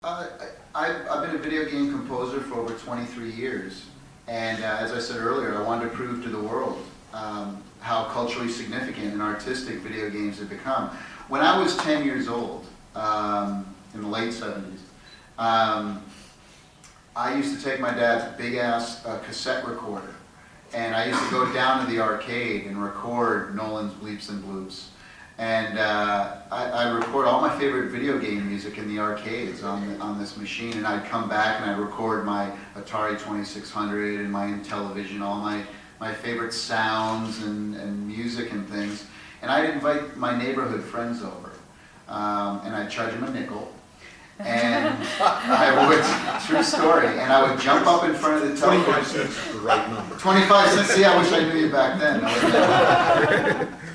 I've been a video game composer for over 23 years, and as I said earlier, I wanted to prove to the world how culturally significant and artistic video games have become. When I was 10 years old, in the late 70s, I used to take my dad's big-ass cassette recorder, and I used to go down to the arcade and record Nolan's Bleeps and Bloops. And I record all my favorite video game music in the arcades on this machine, and I'd come back and I'd record my Atari 2600 and my Intellivision, all my favorite sounds and music and things. And I'd invite my neighborhood friends over, and I'd charge them a nickel. And I would, true story, and I would jump up in front of the television. 25 cents is the right number. 25 cents, yeah, I wish I knew you back then.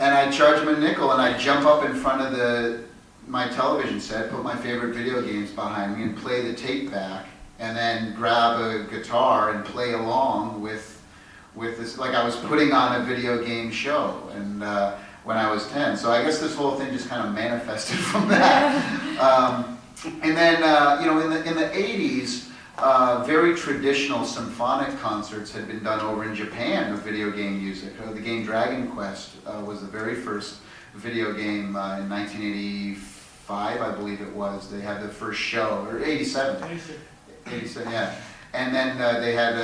And I'd charge them a nickel, and I'd jump up in front of my television set, put my favorite video games behind me, and play the tape back, and then grab a guitar and play along with this, like I was putting on a video game show, and when I was 10. So I guess this whole thing just kind of manifested from that. And then, you know, in the 80s, very traditional symphonic concerts had been done over in Japan of video game music. The game Dragon Quest was the very first video game in 1985, I believe it was. They had the first show, or 87. 87, yeah. And then they had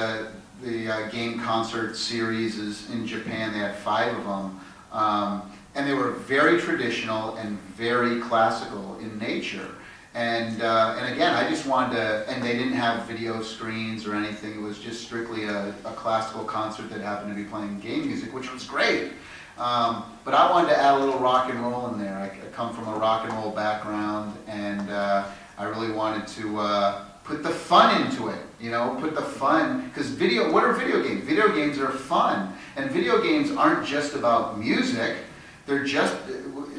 the game concert series in Japan. They had 5 of them. And they were very traditional and very classical in nature. And again, I just wanted to, and they didn't have video screens or anything. It was just strictly a classical concert that happened to be playing game music, which was great. But I wanted to add a little rock and roll in there. I come from a rock and roll background, and I really wanted to put the fun into it. You know, put the fun, because what are video games? Video games are fun, and video games aren't just about music. They're just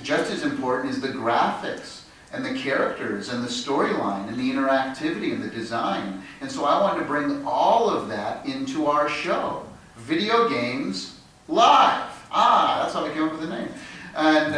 as important as the graphics and the characters and the storyline and the interactivity and the design. And so I wanted to bring all of that into our show. Video Games Live. That's how I came up with the name. And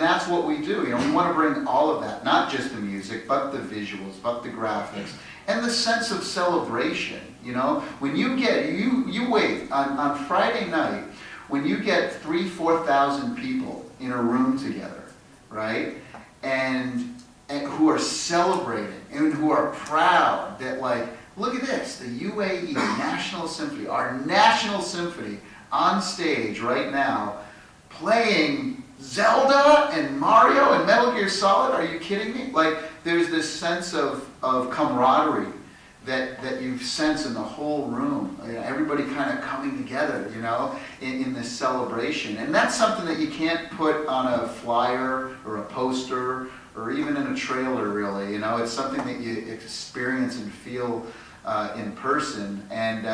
that's what we do. You know, we want to bring all of that, not just the music, but the visuals, but the graphics, and the sense of celebration. You know, when you get, you wait, on Friday night, when you get 3,000-4,000 people in a room together, right? And who are celebrating and who are proud that, like, look at this, the UAE National Symphony, our national symphony on stage right now, playing Zelda and Mario and Metal Gear Solid. Are you kidding me? Like, there's this sense of camaraderie that you sense in the whole room. You know, everybody kind of coming together, you know, in this celebration. And that's something that you can't put on a flyer or a poster or even in a trailer, really. You know, it's something that you experience and feel in person. And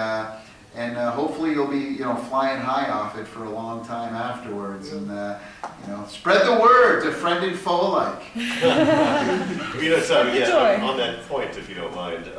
hopefully you'll be, you know, flying high off it for a long time afterwards, and you know, spread the word to friend and foe alike. You know, so yeah, on that point, if you don't mind.